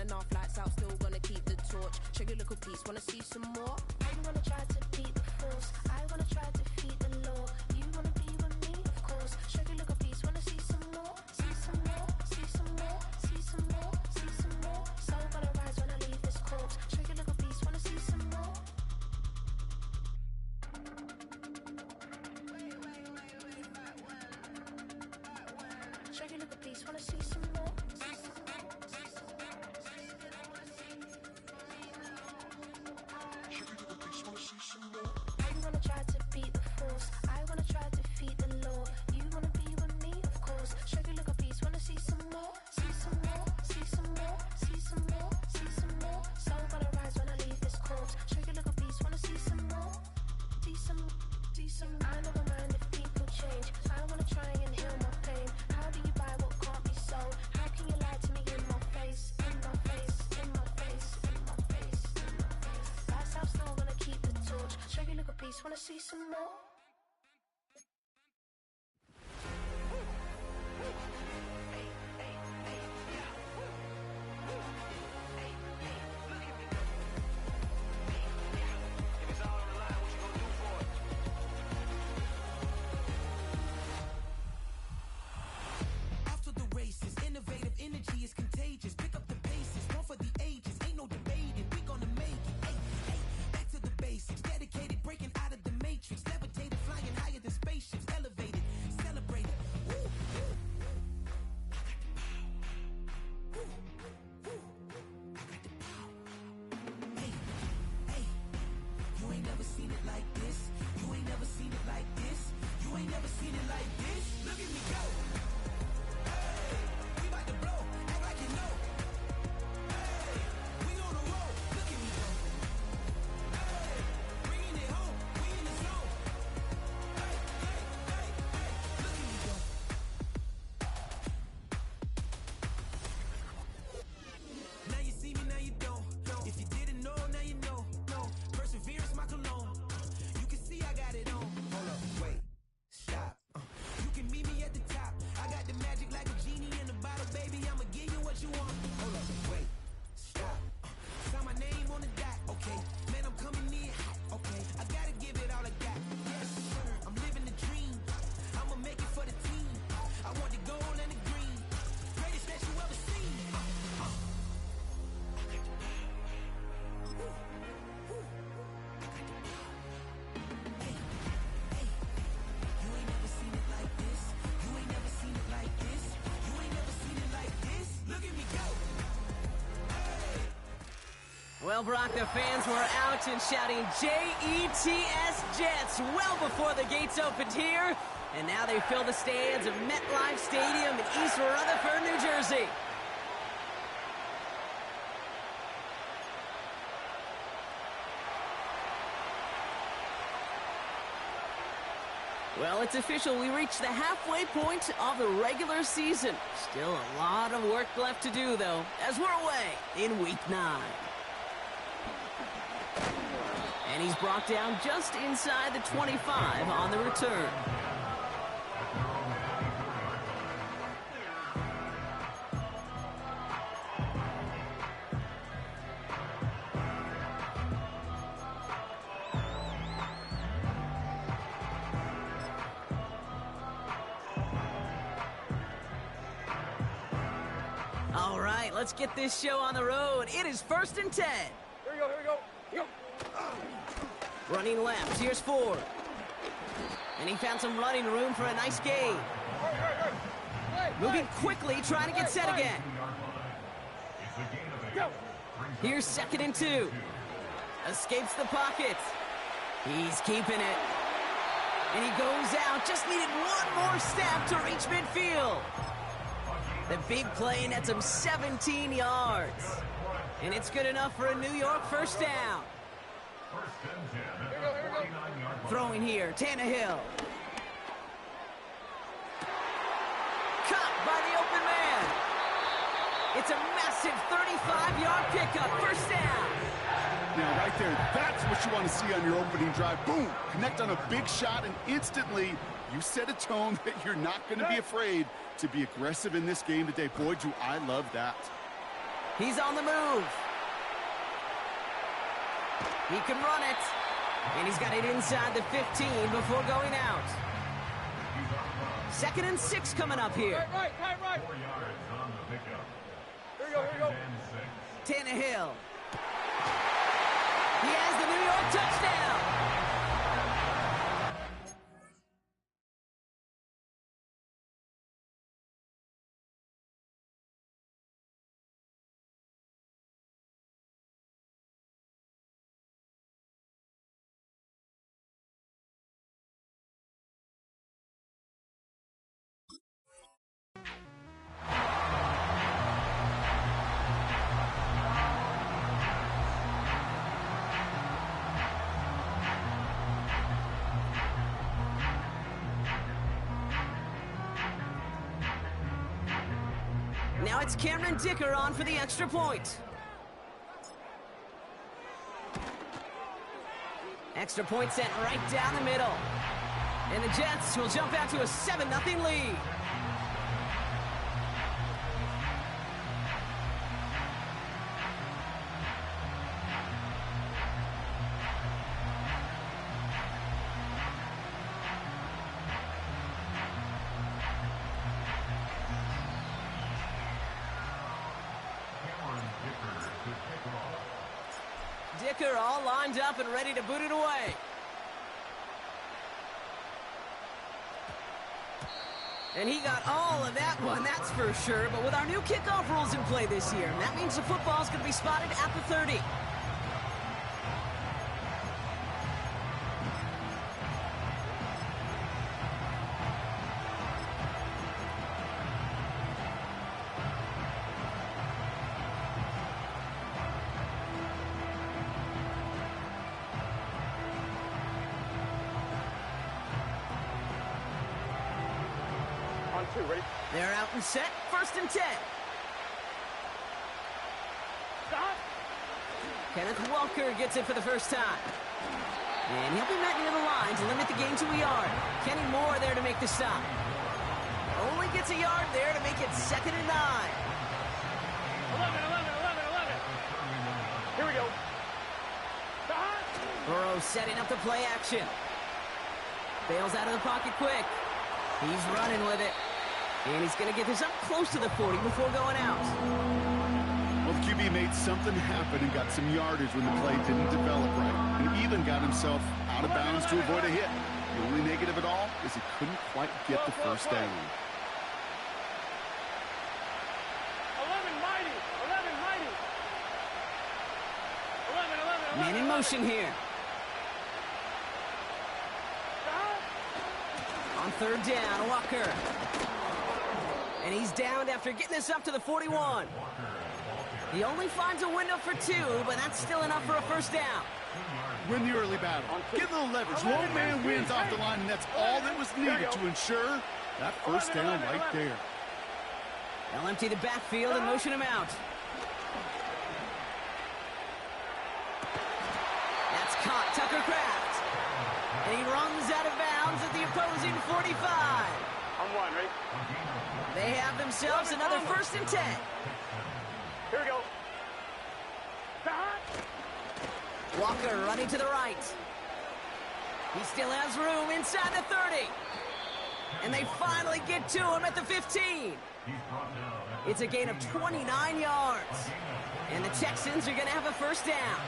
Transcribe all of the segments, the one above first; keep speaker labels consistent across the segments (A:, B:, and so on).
A: enough, lights out, still gonna keep the torch. Check your little piece, wanna see some more?
B: You wanna try to beat the force, I wanna try to defeat the law. You wanna be with me, of course. Check your little piece, wanna see some more? See some more, see some more, see some more, see some more. Soul gonna rise when I leave this corpse. Check your little piece, wanna see some more? Check your little piece, wanna see some more? You wanna try to beat the force, I wanna try to defeat the law. You wanna be with me, of course. Check your little piece, wanna see some more? See some more, see some more, see some more, see some more. Soul gonna rise when I leave this corpse. Check your little piece, wanna see some more? See some, see some. I never mind if people change. I wanna try and heal my pain. How do you buy what can't be sold? How can you lie to me in my face? In my face, in my face, in my face, in my face. That's how still gonna keep the torch. Check your little piece, wanna see some more?
C: Innovative energy is contagious. Pick up the paces, one for the ages. Ain't no debating, we gonna make it. Hey, hey, back to the basics. Dedicated, breaking out of the matrix. Levitated, flying higher than spaceships. Elevated, celebrated. Woo, woo. I got the power. Woo, woo. I got the power. Hey, hey, you ain't never seen it like this. You ain't never seen it like this. You ain't never seen it like this. Look at me go.
D: Well, Brock, the fans were out and shouting J-E-T-S Jets well before the gates opened here. And now they fill the stands of MetLife Stadium in East Rutherford, New Jersey. Well, it's official. We reached the halfway point of the regular season. Still a lot of work left to do, though, as we're away in Week 9. And he's brought down just inside the 25 on the return. All right, let's get this show on the road. It is 1st and 10.
E: Here we go, here we go. Here we go.
D: Running left, here's Ford. And he found some running room for a nice gain. Moving quickly, trying to get set again. Here's 2nd and 2. Escapes the pocket. He's keeping it. And he goes out, just needed one more step to reach midfield. The big play nets him 17 yards. And it's good enough for a New York first down. Throwing here, Tannehill. Caught by the open man. It's a massive 35-yard pickup, first down.
F: Now, right there, that's what you want to see on your opening drive. Boom! Connect on a big shot, and instantly, you set a tone that you're not going to be afraid to be aggressive in this game today. Boy, do I love that.
D: He's on the move. He can run it. And he's got it inside the 15 before going out. 2nd and 6 coming up here.
E: Right.
G: 4 yards on the pickup.
E: Here we go.
G: And 6.
D: Tannehill. He has the New York touchdown. Now it's Cameron Dicker on for the extra point. Extra point sent right down the middle. And the Jets will jump out to a 7-0 lead. Dicker all lined up and ready to boot it away. And he got all of that one, that's for sure. But with our new kickoff rules in play this year, that means the football's going to be spotted at the 30.
E: On 2, ready?
D: They're out and set, 1st and 10.
E: Stop.
D: Kenneth Walker gets it for the first time. And he'll be met near the line to limit the gain to a yard. Kenny Moore there to make the stop. Only gets a yard there to make it 2nd and 9.
E: 11. Here we go. Stop.
D: Burrow setting up the play action. Bails out of the pocket quick. He's running with it. And he's going to get this up close to the 40 before going out.
F: Well, the QB made something happen and got some yardage when the play didn't develop right. And even got himself out of bounds to avoid a hit. The only negative at all is he couldn't quite get the first down.
E: 11 mighty. 11.
D: Man in motion here. On 3rd down, Walker. And he's downed after getting this up to the 41. He only finds a window for 2, but that's still enough for a first down.
F: Win the early battle. Get a little leverage. Low man wins off the line, and that's all that was needed to ensure that first down right there.
D: They'll empty the backfield and motion him out. That's caught, Tucker Kraft. And he runs out of bounds at the opposing 45.
E: On 1, ready?
D: They have themselves another 1st and 10.
E: Here we go. Stop.
D: Walker running to the right. He still has room inside the 30. And they finally get to him at the 15. It's a gain of 29 yards. And the Texans are going to have a first down.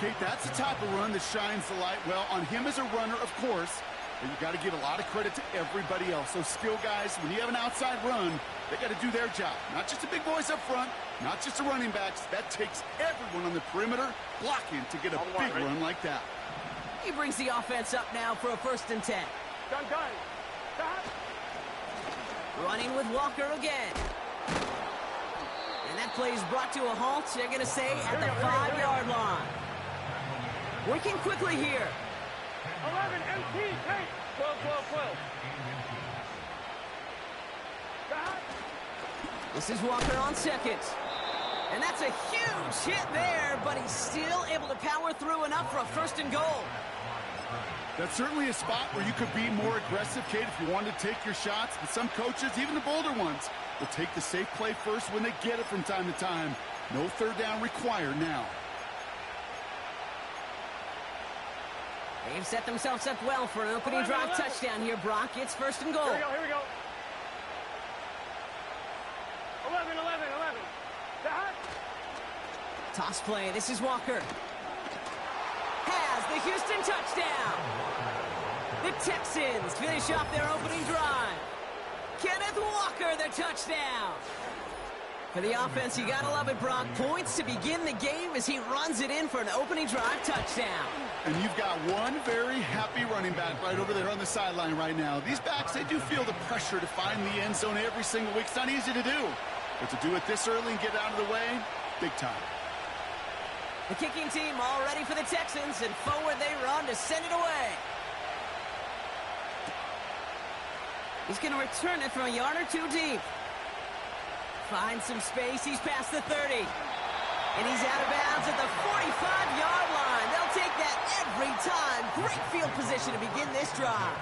F: Kate, that's the type of run that shines the light well on him as a runner, of course. But you got to give a lot of credit to everybody else. Those skill guys, when you have an outside run, they got to do their job. Not just the big boys up front, not just the running backs. That takes everyone on the perimeter blocking to get a big run like that.
D: He brings the offense up now for a 1st and 10.
E: Done. Stop.
D: Running with Walker again. And that play is brought to a halt, they're going to say, at the 5-yard line. Working quickly here.
E: 11, MT, take. 12. Stop.
D: This is Walker on 2nd. And that's a huge hit there, but he's still able to power through enough for a 1st and goal.
F: That's certainly a spot where you could be more aggressive, Kate, if you wanted to take your shots. But some coaches, even the bolder ones, will take the safe play first when they get it from time to time. No third down required now.
D: They've set themselves up well for an opening drive touchdown here, Brock. It's first and goal.
E: Here we go. 11. That.
D: Toss play. This is Walker. Has the Houston touchdown. The Texans finish off their opening drive. Kenneth Walker, the touchdown. For the offense, you gotta love it, Brock. Points to begin the game as he runs it in for an opening drive touchdown.
F: And you've got one very happy running back right over there on the sideline right now. These backs, they do feel the pressure to find the end zone every single week. It's not easy to do. But to do it this early and get out of the way, big time.
D: The kicking team all ready for the Texans, and forward they run to send it away. He's going to return it from a yard or two deep. Finds some space. He's past the 30. And he's out of bounds at the 45-yard line. They'll take that every time. Great field position to begin this drive.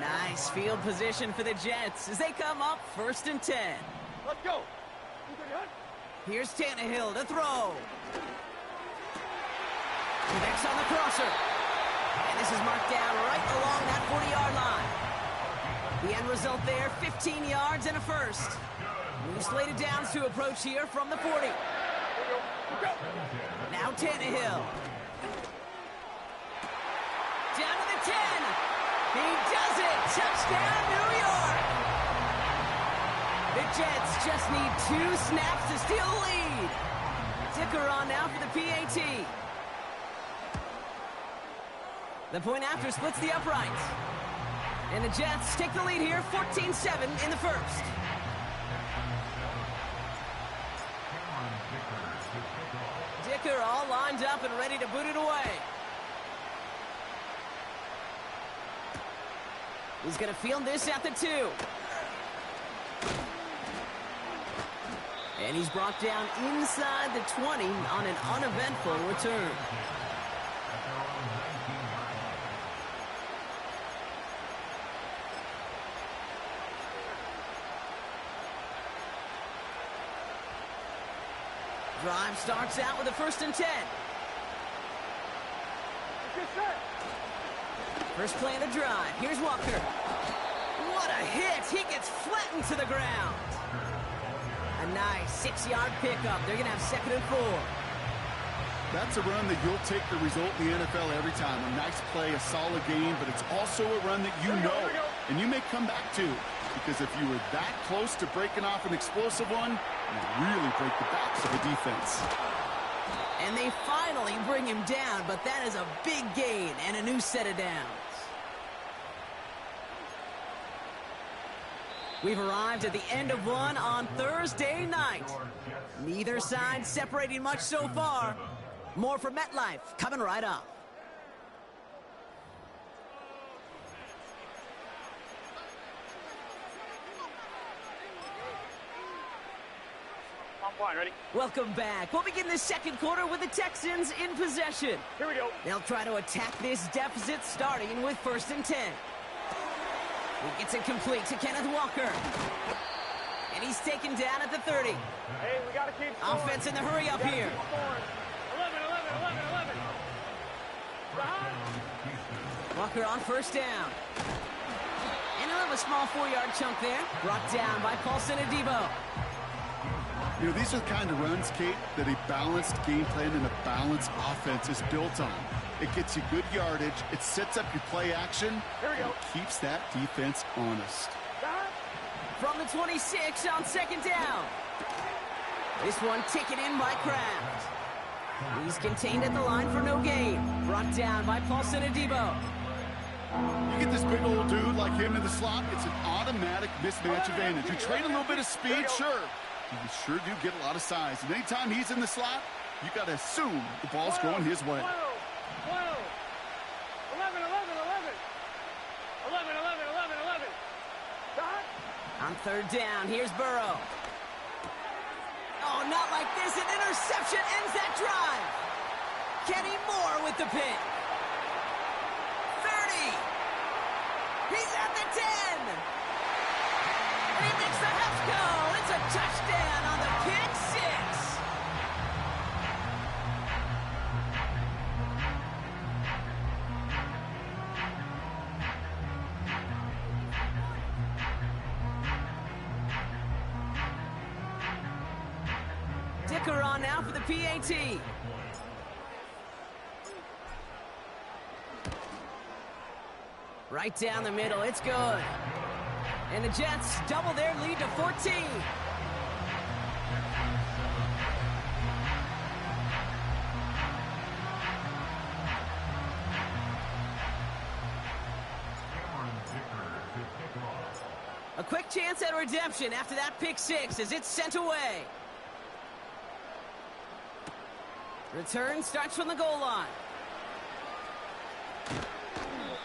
D: Nice field position for the Jets as they come up first and 10.
E: Let's go.
D: Here's Tannehill to throw. Connects on the crosser. And this is marked down right along that 40-yard line. The end result there, 15 yards and a first. We've slated downs to approach here from the 40. Now Tannehill. Down to the 10. He does it. Touchdown, New York. The Jets just need 2 snaps to steal the lead. Dicker on now for the PAT. The point after splits the uprights. And the Jets take the lead here, 14-7 in the first. Dicker all lined up and ready to boot it away. He's going to field this at the 2. And he's brought down inside the 20 on an uneventful return. Drive starts out with a first and 10. First play of the drive. Here's Walker. What a hit. He gets flattened to the ground. A nice 6-yard pickup. They're going to have second and 4.
F: That's a run that you'll take the result in the NFL every time. A nice play, a solid game, but it's also a run that you know and you may come back to. Because if you were that close to breaking off an explosive one, you really break the backs of the defense.
D: And they finally bring him down, but that is a big gain and a new set of downs. We've arrived at the end of one on Thursday night. Neither side separating much so far. More from MetLife coming right up.
E: Fine, ready?
D: Welcome back. We'll begin the second quarter with the Texans in possession.
E: Here we go.
D: They'll try to attack this deficit starting with first and 10. He gets it complete to Kenneth Walker. And he's taken down at the 30.
E: Hey, we got to keep scoring.
D: Offense in the hurry up here.
E: 11.
D: Walker on first down. And he'll have a small 4-yard chunk there. Brought down by Paulson Adebo.
F: You know, these are the kind of runs, Kate, that a balanced game plan and a balanced offense is built on. It gets you good yardage, it sets up your play action, and it keeps that defense honest.
D: From the 26 on second down. This one taken in by Kraft. He's contained at the line for no gain. Brought down by Paulson Adebo.
F: You get this big old dude like him in the slot, it's an automatic mismatch advantage. You trade a little bit of speed, sure. You sure do get a lot of size. And anytime he's in the slot, you got to assume the ball's going his way.
E: 11.
D: On third down, here's Burrow. Oh, not like this. An interception ends that drive. Kenny Moore with the pick. 30. He's at the 10. He makes the half touchdown on the pick six. Dicker on now for the PAT. Right down the middle, it's good. And the Jets double their lead to 14. A quick chance at redemption after that pick six as it's sent away. Return starts from the goal line.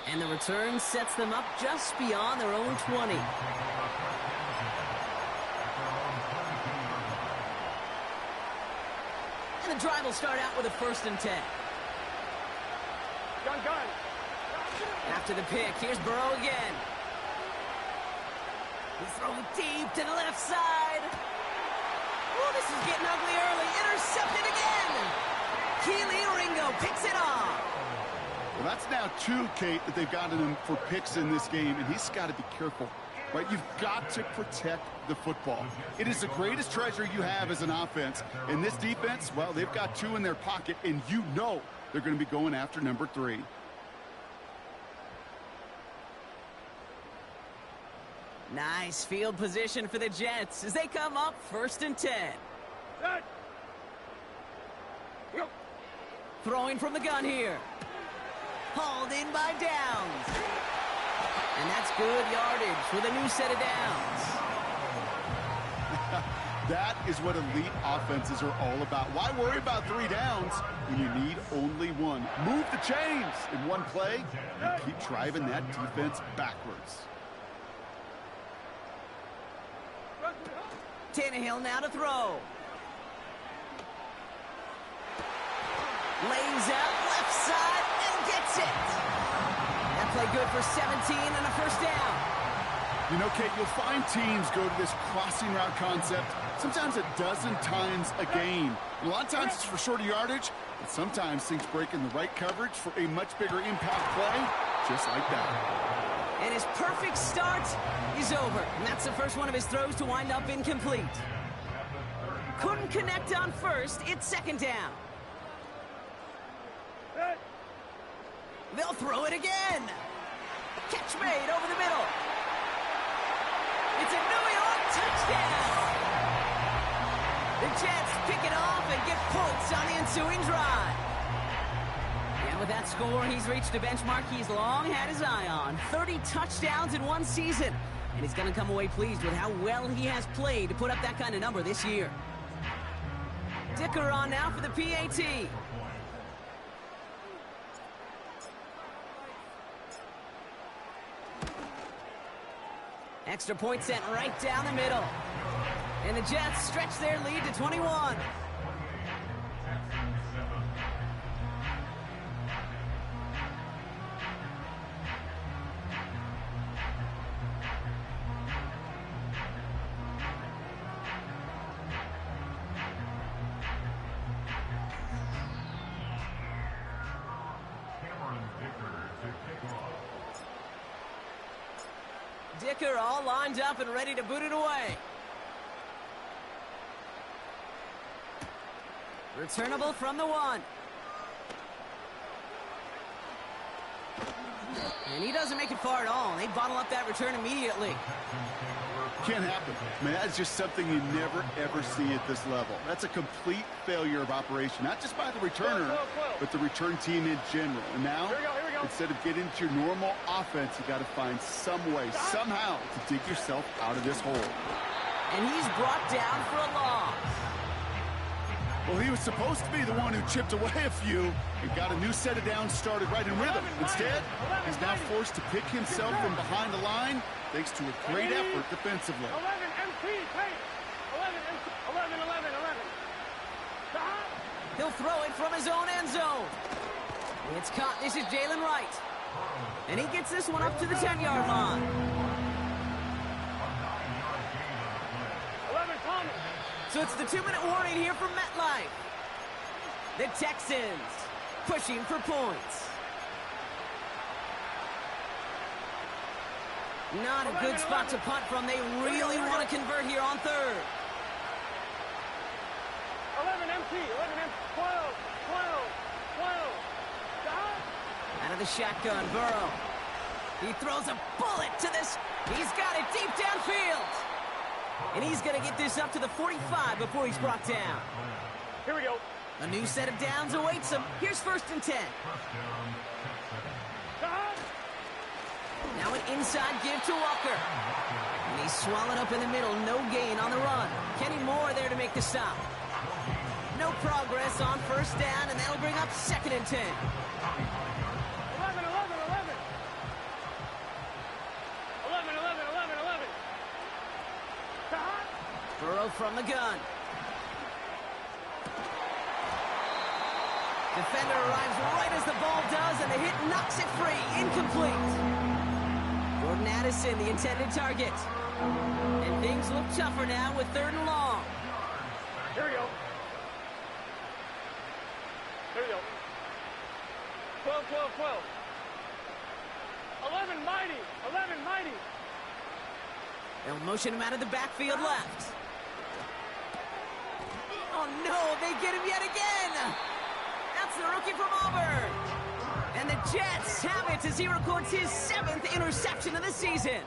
D: And the return sets them up just beyond their own 20. And the drive will start out with a 1st and 10.
E: Gun.
D: After the pick, here's Burrow again. He throws it deep to the left side. Oh, this is getting ugly early. Intercepted again. Keely Ringo picks it off.
F: Well, that's now 2, Kate, that they've gotten him for picks in this game, and he's got to be careful, right? You've got to protect the football. It is the greatest treasure you have as an offense. And this defense, well, they've got 2 in their pocket, and you know they're going to be going after number 3.
D: Nice field position for the Jets as they come up 1st and 10.
E: Set. Go.
D: Throwing from the gun here. Hauled in by Downs. And that's good yardage with a new set of downs.
F: That is what elite offenses are all about. Why worry about 3 downs when you need only 1? Move the chains in one play and keep driving that defense backwards.
D: Tannehill now to throw. Lays out left side and gets it. That play good for 17 and a 1st down.
F: You know, Kate, you'll find teams go to this crossing route concept sometimes a dozen times a game. And a lot of times it's for shorter yardage, but sometimes things break in the right coverage for a much bigger impact play, just like that.
D: And his perfect start is over. And that's the first one of his throws to wind up incomplete. Couldn't connect on 1st. It's 2nd down.
E: Set.
D: They'll throw it again. Catch made over the middle. It's a New York touchdown. The Jets pick it off and get points on the ensuing drive. And with that score, he's reached a benchmark he's long had his eye on. 30 touchdowns in one season. And he's going to come away pleased with how well he has played to put up that kind of number this year. Dicker on now for the PAT. Extra point sent right down the middle. And the Jets stretch their lead to 21. Dicker all lined up and ready to boot it away. Returnable from the 1. And he doesn't make it far at all. They bottle up that return immediately.
F: Can't happen. I mean, that's just something you never, ever see at this level. That's a complete failure of operation, not just by the returner, but the return team in general. And now,
E: Here we go.
F: instead of getting to your normal offense, you got to find some way, somehow, to dig yourself out of this hole.
D: And he's brought down for a loss.
F: Well, he was supposed to be the one who chipped away a few and got a new set of downs started right in rhythm. Instead, he's now forced to pick himself from behind the line thanks to a great effort defensively.
E: 11 MP, hey! 11, 11.
D: He'll throw it from his own end zone. It's caught. This is Jalen Wright. And he gets this one up to the 10-yard line.
E: 11, Thomas.
D: So it's the 2-minute warning here from MetLife. The Texans pushing for points. Not a good spot to punt from. They really want to convert here on third.
E: 11 MT, 11 MT, 12, 12.
D: Out of the shotgun, Burrow. He throws a bullet to this. He's got it deep downfield. And he's going to get this up to the 45 before he's brought down.
E: Here we go.
D: A new set of downs awaits him. Here's 1st and 10. Now an inside give to Walker. And he's swallowed up in the middle. No gain on the run. Kenny Moore there to make the stop. No progress on 1st down, and that'll bring up 2nd and 10.
E: 11.
D: Burrow from the gun. Defender arrives right as the ball does, and the hit knocks it free. Incomplete. Jordan Addison, the intended target. And things look tougher now with 3rd and long.
E: Here we go. 12. 11 mighty.
D: They'll motion him out of the backfield left. Oh no, they get him yet again. That's the rookie from Auburn. And the Jets have it as he records his 7th interception of the season.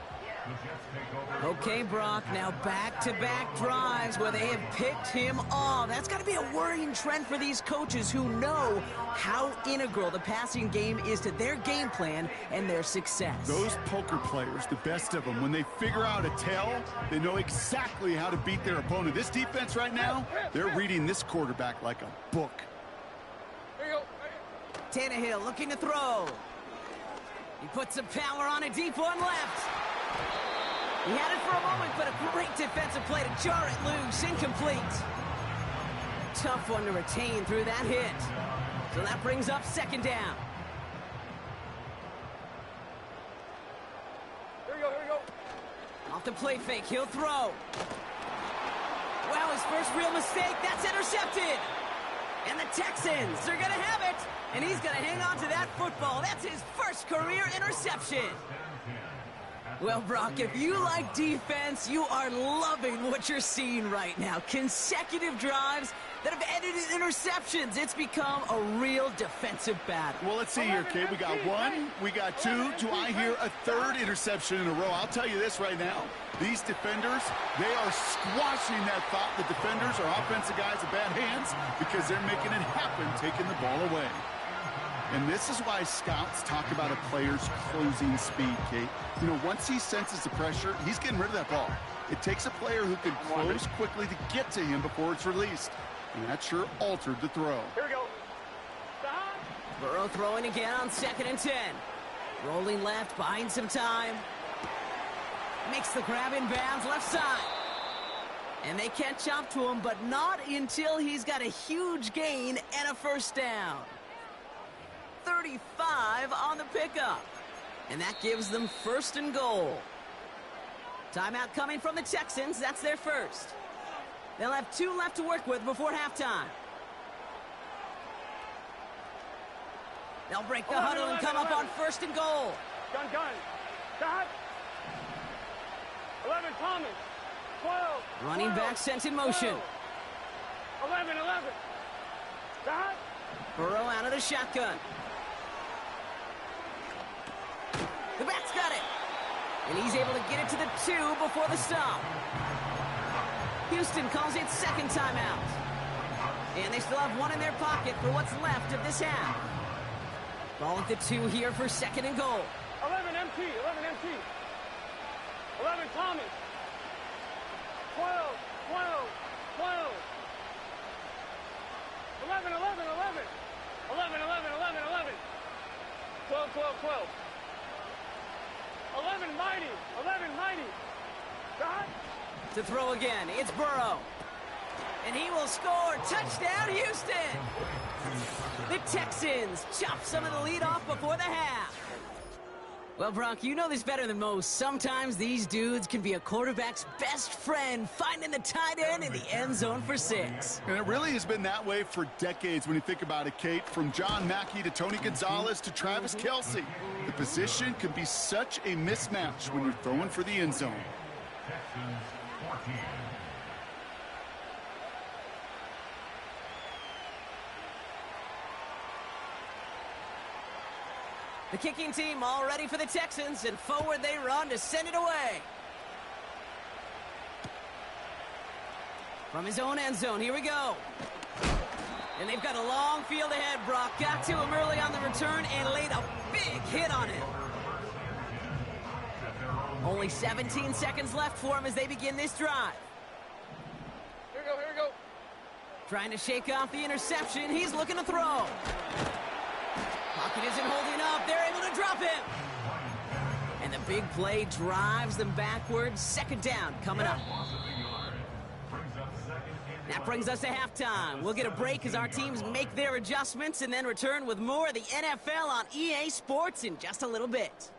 D: Okay, Brock, now back-to-back drives where they have picked him off. That's got to be a worrying trend for these coaches who know how integral the passing game is to their game plan and their success.
F: Those poker players, the best of them, when they figure out a tell, they know exactly how to beat their opponent. This defense right now, they're reading this quarterback like a book.
E: Here you go.
D: Tannehill looking to throw. He puts some power on a deep one left. He had it for a moment, but a great defensive play to jar it loose. Incomplete. Tough one to retain through that hit. So that brings up 2nd down.
E: Here we go.
D: Off the play fake, he'll throw. Wow, his first real mistake. That's intercepted. And the Texans are going to have it. And he's going to hang on to that football. That's his first career interception. Well, Brock, if you like defense, you are loving what you're seeing right now. Consecutive drives that have ended in interceptions. It's become a real defensive battle.
F: Well, let's see here, Kate. We got 1, we got 2. Do I hear a 3rd interception in a row? I'll tell you this right now. These defenders, they are squashing that thought the defenders are offensive guys with bad hands because they're making it happen, taking the ball away. And this is why scouts talk about a player's closing speed, Kate. You know, once he senses the pressure, he's getting rid of that ball. It takes a player who can close quickly to get to him before it's released. And that sure altered the throw.
E: Here we go.
D: Burrow throwing again on 2nd and 10. Rolling left, buying some time. Makes the grab in bounds, left side. And they catch up to him, but not until he's got a huge gain and a 1st down. 35 on the pickup. And that gives them 1st and goal. Timeout coming from the Texans. That's their first. They'll have 2 left to work with before halftime. They'll break the huddle and come up on 1st and goal.
E: Gun. Dot. 11 Thomas. 12.
D: Running back sent in motion.
E: 11. Dot.
D: Burrow out of the shotgun. The back's got it. And he's able to get it to the 2 before the stop. Houston calls it 2nd timeout. And they still have 1 in their pocket for what's left of this half. Ball at the 2 here for 2nd and goal.
E: 11 MT. 11 Thomas. 12. 11. 12. 11 mighty. Dot.
D: To throw again, it's Burrow. And he will score. Touchdown, Houston! The Texans chop some of the lead off before the half. Well, Brock, you know this better than most. Sometimes these dudes can be a quarterback's best friend, finding the tight end in the end zone for 6.
F: And it really has been that way for decades when you think about it, Kate. From John Mackey to Tony Gonzalez to Travis Kelce. The position can be such a mismatch when you're throwing for the end zone.
G: Texans 14.
D: The kicking team all ready for the Texans, and forward they run to send it away. From his own end zone, here we go. And they've got a long field ahead, Brock. Got to him early on the return and laid a big hit on him. Only 17 seconds left for him as they begin this drive.
E: Here we go, here we go.
D: Trying to shake off the interception. He's looking to throw. Pocket isn't holding up. They're able to drop him. And the big play drives them backwards. Second down coming up. That brings us to halftime. We'll get a break as our teams make their adjustments and then return with more of the NFL on EA Sports in just a little bit.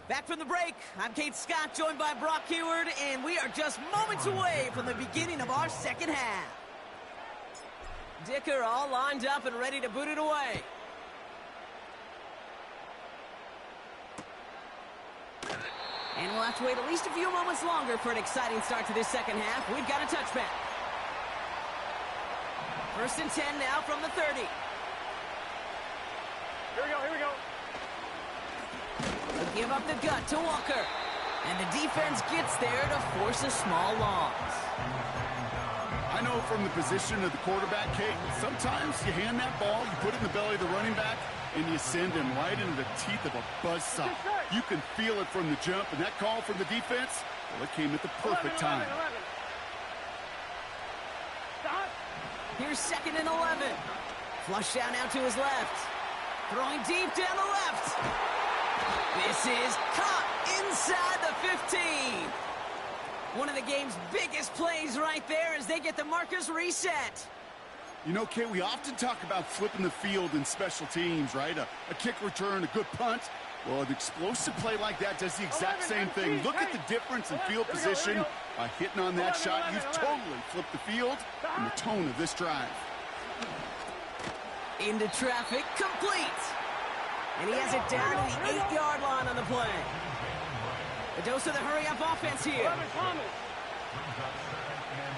D: Back from the break, I'm Kate Scott, joined by Brock Huard, and we are just moments away from the beginning of our second half. Dicker all lined up and ready to boot it away. And we'll have to wait at least a few moments longer for an exciting start to this second half. We've got a touchback. 1st and 10 now from the 30.
E: Here we go, here we go.
D: They'll give up the gut to Walker. And the defense gets there to force a small loss.
F: I know from the position of the quarterback, Kate, sometimes you hand that ball, you put it in the belly of the running back, and you send him right into the teeth of a buzzsaw. You can feel it from the jump, and that call from the defense, well, it came at the perfect
E: 11,
F: time.
E: 11. Stop.
D: Here's 2nd and 11. Flush down now to his left. Throwing deep down the left. This is caught inside the 15. One of the game's biggest plays right there as they get the markers reset.
F: You know, Kate, we often talk about flipping the field in special teams, right? A kick return, a good punt. Well, an explosive play like that does the exact same thing. Look at the difference in field position. By hitting on that shot, you've totally flipped the field and the tone of this drive.
D: Into traffic, complete. And he has it down to the 8-yard line on the play. A dose of the hurry-up offense here.
E: 11, Thomas.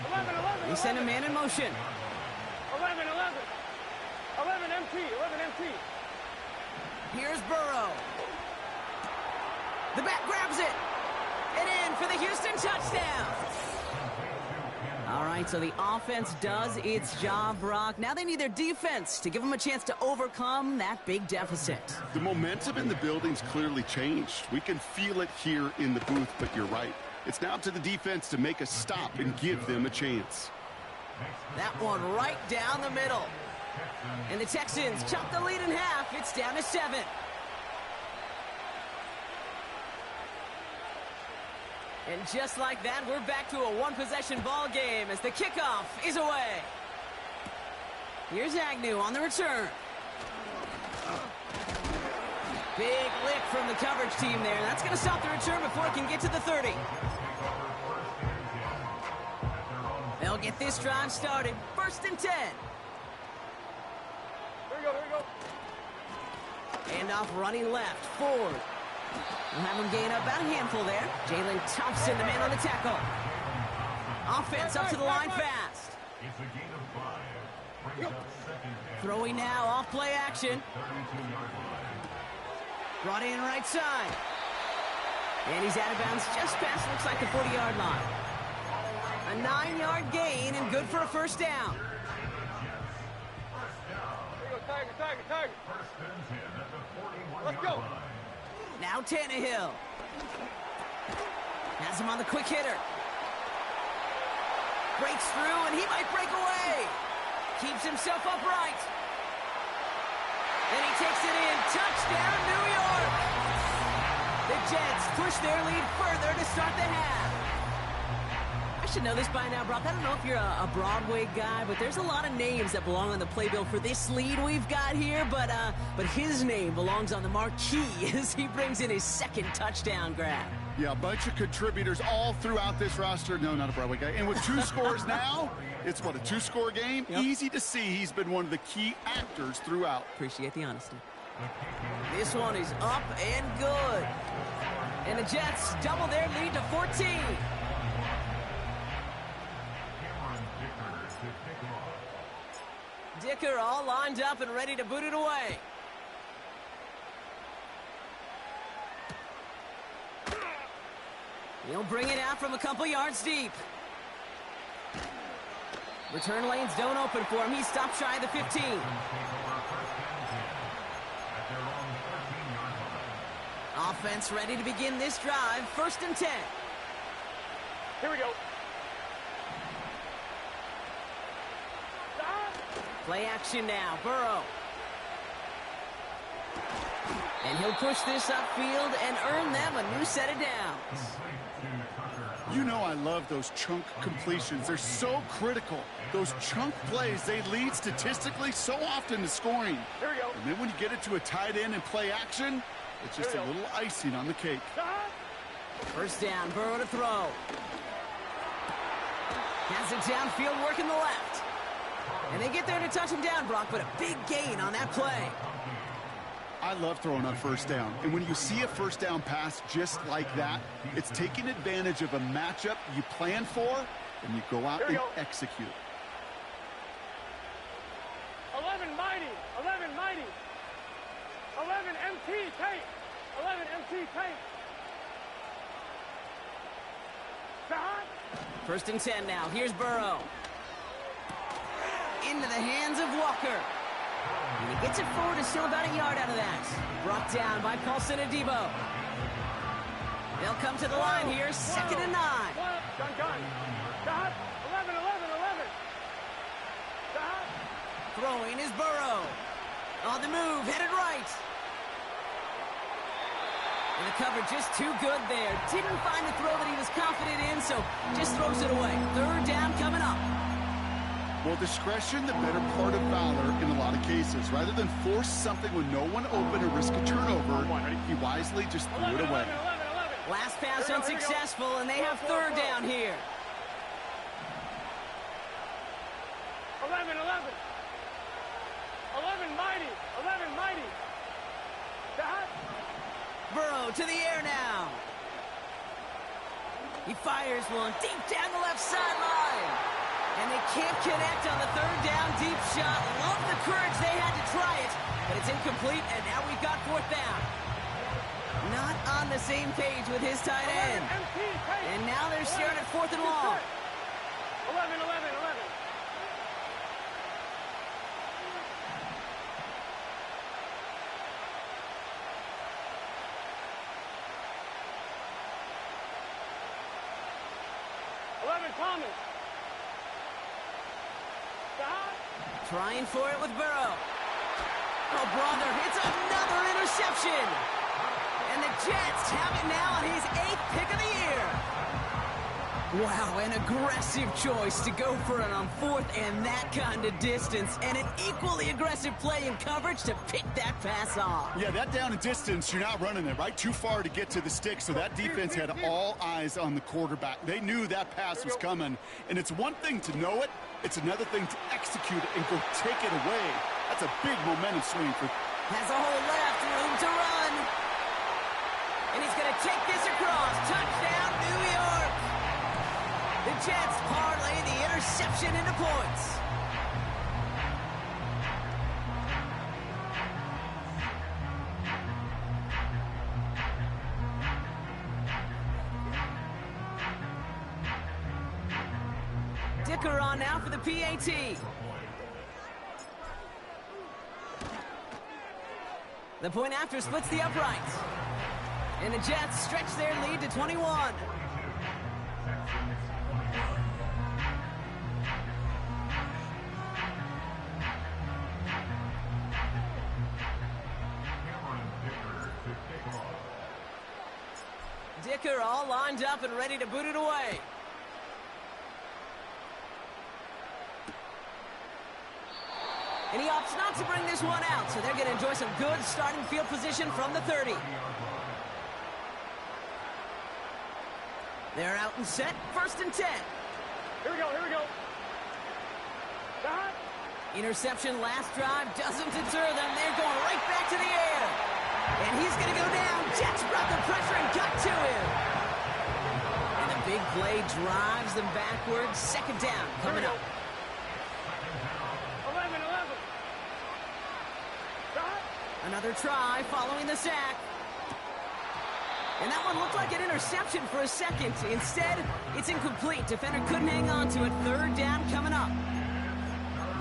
E: 11.
D: They send a man in motion.
E: 11. 11 MT.
D: Here's Burrow. The back grabs it. And in for the Houston touchdown. All right, so the offense does its job, Brock. Now they need their defense to give them a chance to overcome that big deficit.
F: The momentum in the building's clearly changed. We can feel it here in the booth, but you're right. It's now to the defense to make a stop and give them a chance.
D: That one right down the middle. And the Texans chop the lead in half. It's down to 7. And just like that, we're back to a one-possession ball game as the kickoff is away. Here's Agnew on the return. Big lick from the coverage team there. That's going to stop the return before it can get to the 30. They'll get this drive started. 1st and 10.
E: Here we go.
D: Handoff running left. Ford. We'll have him gain up about a handful there. Jalen Thompson, the man on the tackle. Offense up to the line fast.
G: It's a gain of 5. Brings up 2nd and
D: Throwing now, off play action.
G: 32-yard line.
D: Brought in right side. And he's out of bounds just past, looks like the 40-yard line. A 9-yard gain and good for a 1st down.
E: Here we go, Tiger.
G: First and 10 at the 41-yard
E: Let's go.
G: line.
D: Now Tannehill. Has him on the quick hitter. Breaks through, and he might break away. Keeps himself upright. And he takes it in. Touchdown, New York! The Jets push their lead further to start the half. I should know this by now, Brock. I don't know if you're a Broadway guy, but there's a lot of names that belong on the playbill for this lead we've got here, but his name belongs on the marquee as he brings in his second touchdown grab.
F: Yeah, a bunch of contributors all throughout this roster. No, not a Broadway guy. And with 2 scores now, it's what, a 2-score game?
D: Yep.
F: Easy to see he's been one of the key actors throughout.
D: Appreciate the honesty. This one is up and good. And the Jets double their lead to 14.
G: Cameron Dicker to kick off.
D: Dicker all lined up and ready to boot it away. He'll bring it out from a couple yards deep. Return lanes don't open for him. He stopped shy of the 15. Offense ready to begin this drive. 1st and 10.
E: Here we go.
D: Play action now. Burrow. And he'll push this upfield and earn them a new set of downs.
F: You know I love those chunk completions. They're so critical. Those chunk plays, they lead statistically so often to scoring.
E: Here we go.
F: And then when you get it to a tight end and play action, it's just a little icing on the cake.
D: First down, Burrow to throw. Has it downfield, working the left. And they get there to touch him down, Brock, but a big gain on that play.
F: I love throwing on 1st down. And when you see a 1st down pass just like that, it's taking advantage of a matchup you plan for, and you go out and execute.
E: 11 mighty. 11 mighty. 11 MT tape. 11 MT tape.
D: First and 10 now. Here's Burrow. Into the hands of Walker. And he gets it forward, is still about a yard out of that. Brought down by Paulson Adebo. They'll come to the line here, 2nd and 9.
E: Gun. 11, 11, 11.
D: Throwing is Burrow. On the move, headed right. And the cover just too good there. Didn't find the throw that he was confident in, so just throws it away. 3rd down coming up.
F: Well, discretion, the better part of valor in a lot of cases. Rather than force something with no one open or risk a turnover, he wisely just threw it away.
E: 11.
D: Last pass unsuccessful, and they have 3rd down here.
E: 11, 11. 11 mighty. 11 mighty.
D: Burrow to the air now. He fires one deep down the left sideline. And they can't connect on the 3rd down deep shot. Love the courage they had to try it, but it's incomplete, and now we've got 4th down. Not on the same page with his tight end. And now they're staring at 4th and long.
E: 11, 11, 11. Thomas.
D: Trying for it with Burrow. Oh, brother, it's another interception. And the Jets have it now on his 8th pick of the year. Wow, an aggressive choice to go for it on 4th and that kind of distance. And an equally aggressive play in coverage to pick that pass off.
F: Yeah, that down and distance, you're not running it, right? Too far to get to the stick, so that defense had all eyes on the quarterback. They knew that pass was coming. And it's one thing to know it, it's another thing to execute it and go take it away. That's a big momentum swing for...
D: Has a hole left, room to run. And he's going to take this across. Touchdown, New York. The Jets parlay the interception into points. Dicker on now for the PAT. The point after splits the uprights. And the Jets stretch their lead to 21. Dicker all lined up and ready to boot it away. And he opts not to bring this one out, so they're going to enjoy some good starting field position from the 30. They're out and set, 1st and 10.
E: Here we go, here we go. Stop.
D: Interception last drive doesn't deter them. They're going right back to the air. And he's going to go down. Jets brought the pressure and got to him. And the big play drives them backwards. 2nd down coming up.
E: 11. Stop.
D: Another try following the sack. And that one looked like an interception for a second. Instead, it's incomplete. Defender couldn't hang on to it. 3rd down coming up.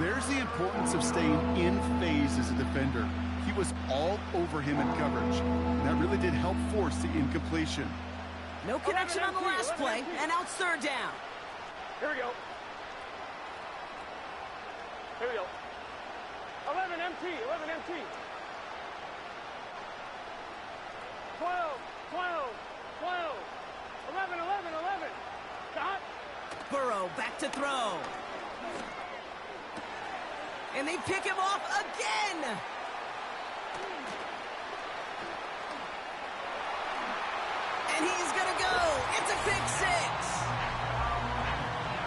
F: There's the importance of staying in phase as a defender. He was all over him in coverage, and that really did help force the incompletion.
D: No connection on the last play, and now it's 3rd down.
E: Here we go. Here we go. 11 MT. 12. 11. Stop.
D: Burrow back to throw. And they pick him off again. And he's going to go. It's a pick 6.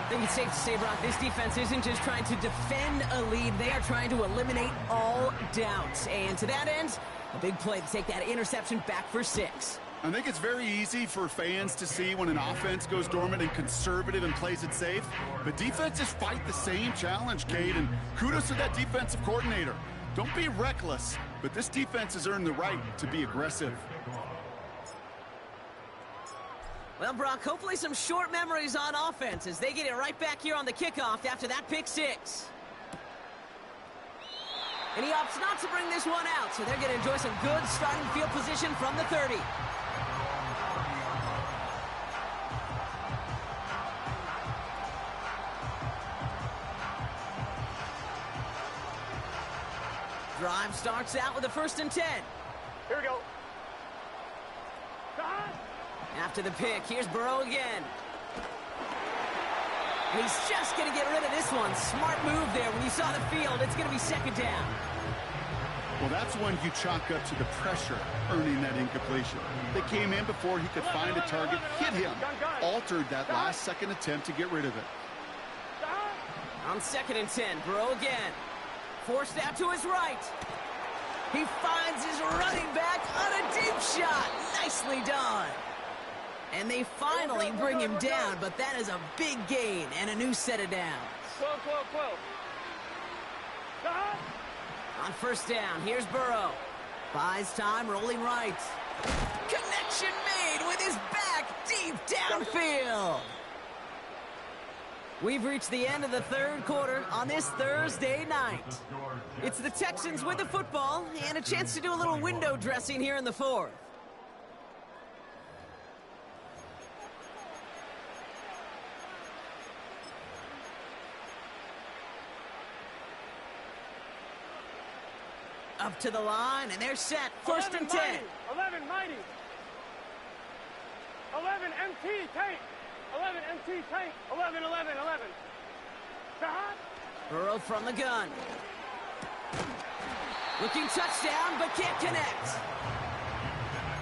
D: I think it's safe to say, Brock, this defense isn't just trying to defend a lead. They are trying to eliminate all doubts. And to that end, a big play to take that interception back for 6.
F: I think it's very easy for fans to see when an offense goes dormant and conservative and plays it safe. But defenses fight the same challenge, Cade, and kudos to that defensive coordinator. Don't be reckless, but this defense has earned the right to be aggressive.
D: Well, Brock, hopefully some short memories on offense as they get it right back here on the kickoff after that pick 6. And he opts not to bring this one out, so they're going to enjoy some good starting field position from the 30. Drive starts out with a 1st and 10.
E: Here we go. Stop.
D: After the pick, here's Burrow again. And he's just going to get rid of this one. Smart move there. When you saw the field, it's going to be 2nd down.
F: Well, that's one you chalk up to the pressure earning that incompletion. They came in before he could find a target, hit him, altered that last-second attempt to get rid of it.
D: On 2nd and 10, Burrow again. Forced out to his right. He finds his running back on a deep shot. Nicely done. And they finally bring him down, but that is a big gain and a new set of downs.
E: 12. Stop.
D: On 1st down, here's Burrow. Buys time, rolling right. Connection made with his back deep downfield. We've reached the end of the 3rd quarter on this Thursday night. It's the Texans with the football and a chance to do a little window dressing here in the 4th. Up to the line, and they're set. 1st and 10.
E: 11 mighty. 11 MT tank. 11 MT tank. 11. Stop.
D: Burrow from the gun. Looking touchdown, but can't connect.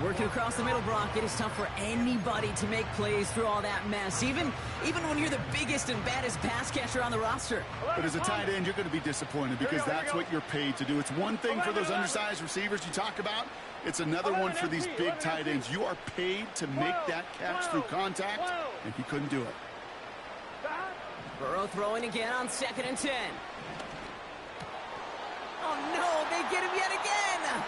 D: Working across the middle, Brock, it is tough for anybody to make plays through all that mess, even when you're the biggest and baddest pass catcher on the roster.
F: But as a tight end, you're going to be disappointed because that's what you're paid to do. It's one thing for those undersized receivers you talk about. It's another one for these big tight ends. You are paid to make that catch through contact, and he couldn't do it.
D: Burrow throwing again on 2nd and 10. Oh, no, they get him yet again.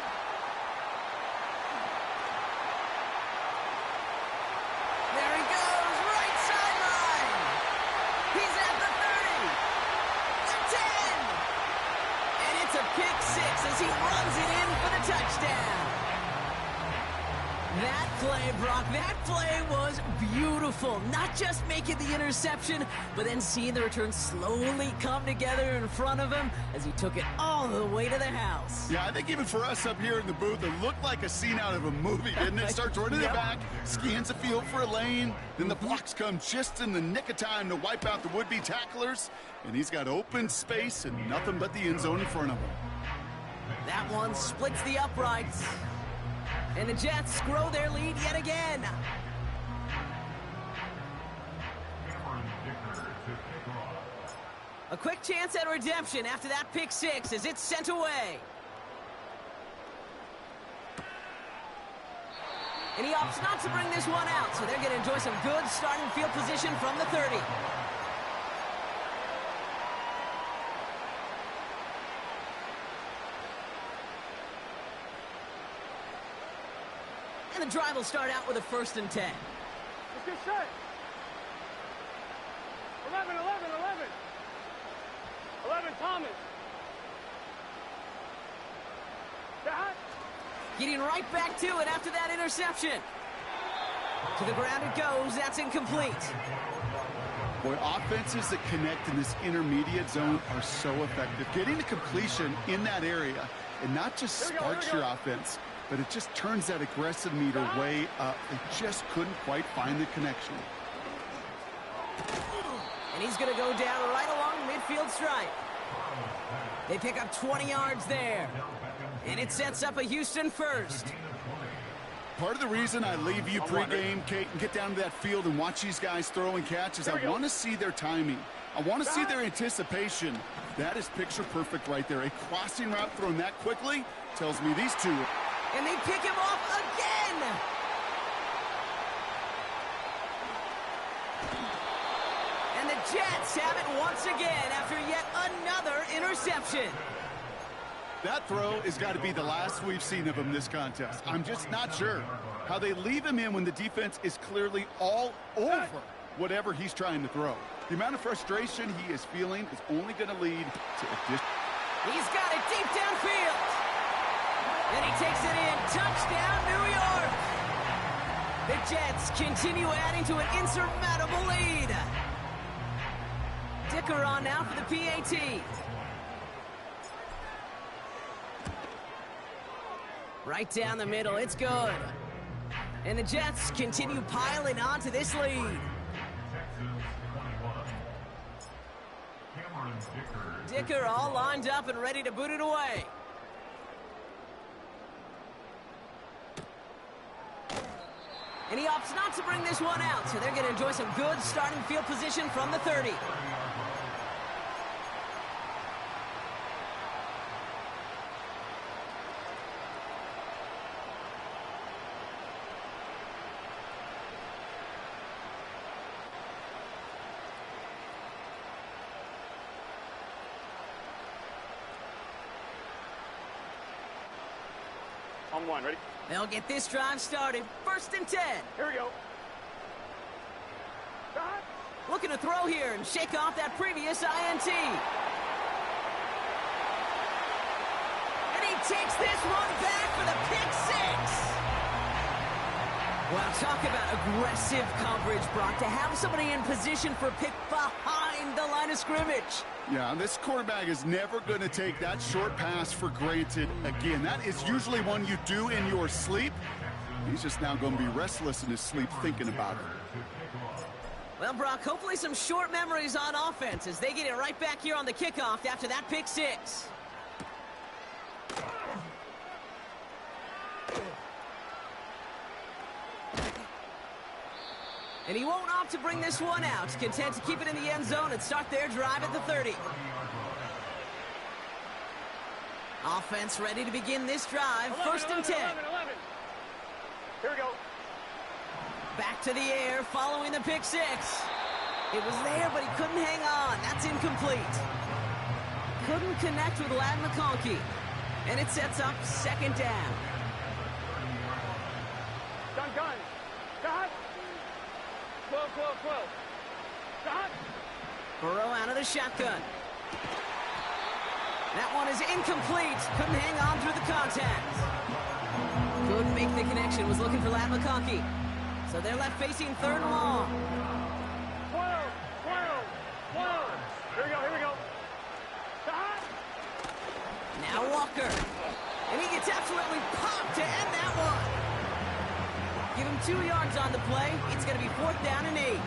D: There he goes, right sideline. He's at the 30, the 10. And it's a pick 6 as he runs it in for the touchdown. That play, Brock, that play was beautiful. Not just making the interception, but then seeing the return slowly come together in front of him as he took it all the way to the house.
F: Yeah, I think even for us up here in the booth, it looked like a scene out of a movie, didn't it? Starts running it back, scans the field for a lane, then the blocks come just in the nick of time to wipe out the would-be tacklers, and he's got open space and nothing but the end zone in front of him.
D: That one splits the uprights. And the Jets grow their lead yet again. A quick chance at redemption after that pick six as it's sent away. And he opts not to bring this one out, so they're going to enjoy some good starting field position from the 30. And the drive will start out with a 1st and 10.
E: Let's get set. 11, 11, 11. 11, Thomas. That.
D: Getting right back to it after that interception. To the ground it goes. That's incomplete.
F: Boy, offenses that connect in this intermediate zone are so effective. Getting the completion in that area, and not just sparks your offense, but it just turns that aggressive meter way up. They just couldn't quite find the connection.
D: And he's going to go down right along the midfield stripe. They pick up 20 yards there. And it sets up a Houston first.
F: Part of the reason I leave you pregame, Kate, and get down to that field and watch these guys throw and catch is I want to see their timing. I want to see their anticipation. That is picture perfect right there. A crossing route thrown that quickly tells me these two.
D: And they pick him off again. And the Jets have it once again after yet another interception.
F: That throw has got to be the last we've seen of him this contest. I'm just not sure how they leave him in when the defense is clearly all over whatever he's trying to throw. The amount of frustration he is feeling is only going to lead to additional.
D: He's got it deep downfield. And he takes it in. Touchdown, New York. The Jets continue adding to an insurmountable lead. Dicker on now for the PAT. Right down the middle, it's good. And the Jets continue piling on to this lead. Dicker all lined up and ready to boot it away. And he opts not to bring this one out, so they're going to enjoy some good starting field position from the 30.
E: On one, ready?
D: They'll get this drive started. 1st and 10.
E: Here we go. Stop.
D: Looking to throw here and shake off that previous INT. And he takes this one back for the pick six. Wow, talk about aggressive coverage, Brock. To have somebody in position for a pick behind the line of scrimmage.
F: Yeah, this quarterback is never going to take that short pass for granted again. That is usually one you do in your sleep. He's just now going to be restless in his sleep thinking about it.
D: Well, Brock, hopefully some short memories on offense as they get it right back here on the kickoff after that pick six. And he won't opt to bring this one out. Content to keep it in the end zone and start their drive at the 30. Offense ready to begin this drive. 1st and 10.
E: 11. Here we go.
D: Back to the air following the pick six. It was there, but he couldn't hang on. That's incomplete. Couldn't connect with Ladd McConkey. And it sets up 2nd down.
E: Gun. Stop. 12. Stop.
D: Burrow out of the shotgun. That one is incomplete. Couldn't hang on through the contact. Couldn't make the connection, was looking for Lat McConkey. So they're left facing third and long.
E: 12, 12, 12. Here we go. Stop.
D: Now Walker. And he gets absolutely popped to end that one. Give him 2 yards on the play. It's going to be 4th down and 8.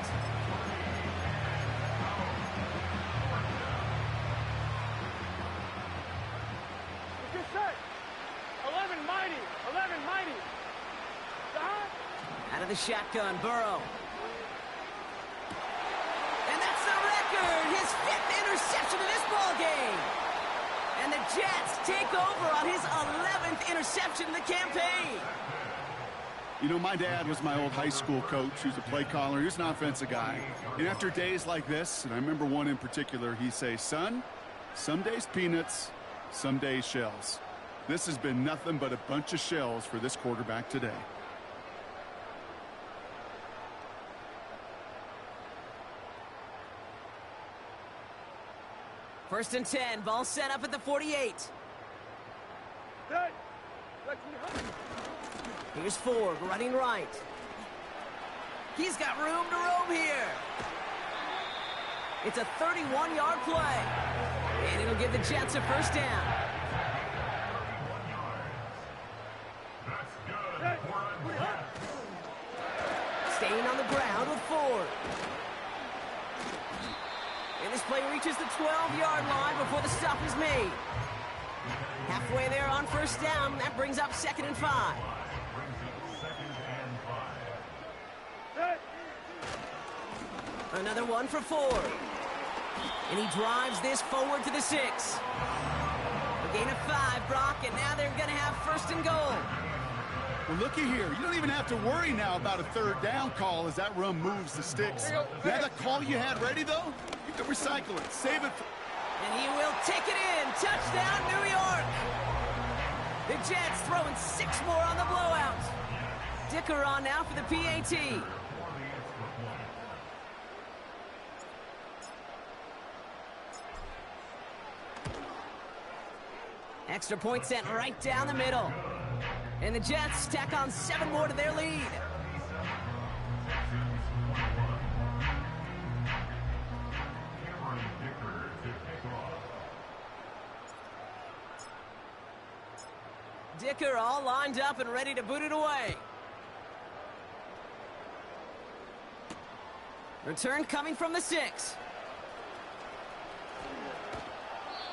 E: Get set. 11 mighty. Stop.
D: Out of the shotgun, Burrow. And that's the record! His 5th interception of this ball game. And the Jets take over on his 11th interception in the campaign.
F: You know, my dad was my old high school coach. He was a play caller. He was an offensive guy. And after days like this, and I remember one in particular, he'd say, son, some days peanuts, some days shells. This has been nothing but a bunch of shells for this quarterback today.
D: First and 10, ball set up at the 48.
E: Set. Let's be hungry.
D: Here's Ford running right. He's got room to roam here. It's a 31-yard play. And it'll give the Jets a first down. Staying on the ground with Ford. And this play reaches the 12-yard line before the stop is made. Halfway there on first down, that brings up 2nd and 5. Another one for Ford. And he drives this forward to the 6. A gain of 5, Brock, and now they're going to have 1st and goal.
F: Well, looky here. You don't even have to worry now about a 3rd down call as that run moves the sticks. Now that call you had ready, though, you can recycle it. Save it.
D: And he will take it in. Touchdown, New York. The Jets throwing 6 more on the blowout. Dicker on now for the PAT. Extra point sent right down the middle. And the Jets tack on 7 more to their lead. Dicker all lined up and ready to boot it away. Return coming from the 6.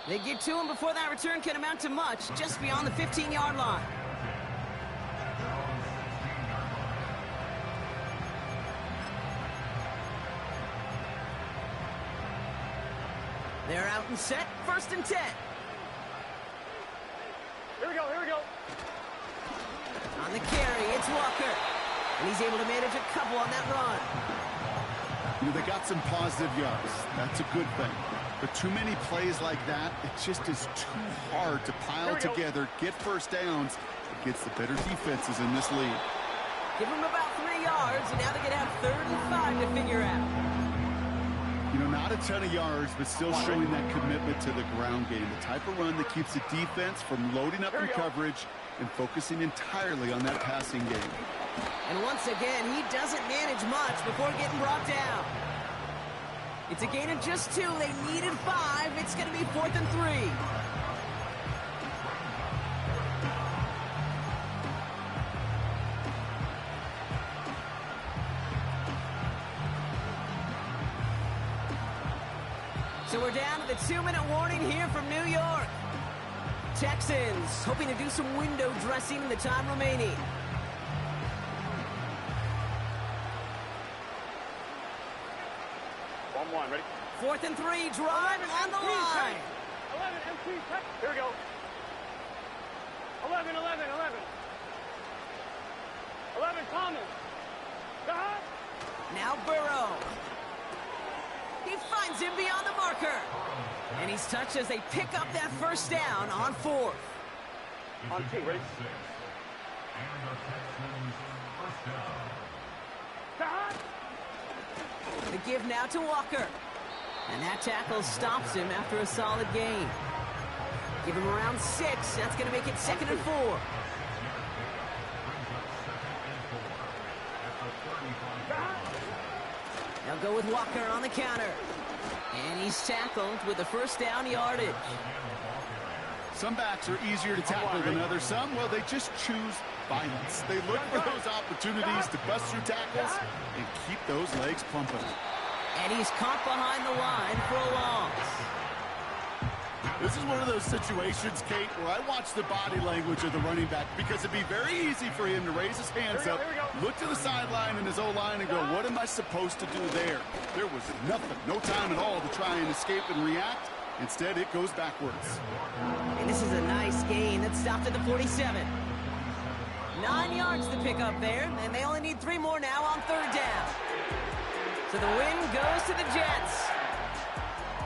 D: They get to him before that return can amount to much, just beyond the 15-yard line. They're out and set, 1st and 10.
E: Here we go.
D: On the carry, it's Walker. And he's able to manage a couple on that run.
F: You know, they got some positive yards. That's a good thing. But too many plays like that, it just is too hard to pile together, get first downs against the better defenses in this league.
D: Give them about 3 yards, and now they're going to have 3rd and 5 to figure out.
F: You know, not a ton of yards, but still showing that commitment to the ground game. The type of run that keeps the defense from loading up in coverage and focusing entirely on that passing game.
D: And once again, he doesn't manage much before getting brought down. It's a gain of just 2. They needed 5. It's going to be 4th and 3. So we're down to the 2-minute warning here from New York. Texans hoping to do some window dressing in the time remaining.
E: Ready?
D: 4th and 3, drive on the line.
E: 11, MT, check. Here we go. 11, Thomas. Stop.
D: Now Burrow. He finds him beyond the marker. And he's touched as they pick up that first down on 4th.
E: On 2, ready? Stop.
D: The give now to Walker. And that tackle stops him after a solid gain. Give him around 6. That's going to make it 2nd and 4. They'll go with Walker on the counter. And he's tackled with the first down yardage.
F: Some backs are easier to tackle than others. Some, well, they just choose violence. They look for those opportunities to bust through tackles and keep those legs pumping.
D: And he's caught behind the line for a loss.
F: This is one of those situations, Kate, where I watch the body language of the running back because it'd be very easy for him to raise his hands up, look to the sideline and his O-line and go, what am I supposed to do there? There was nothing, no time at all to try and escape and react. Instead, it goes backwards.
D: And this is a nice gain that stopped at the 47. 9 yards to pick up there, and they only need 3 more now on 3rd down. So the win goes to the Jets.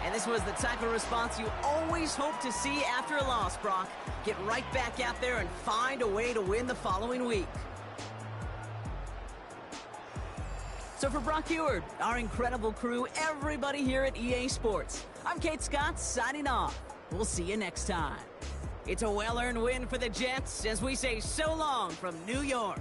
D: And this was the type of response you always hope to see after a loss, Brock. Get right back out there and find a way to win the following week. So for Brock Huard, our incredible crew, everybody here at EA Sports, I'm Kate Scott signing off. We'll see you next time. It's a well-earned win for the Jets as we say so long from New York.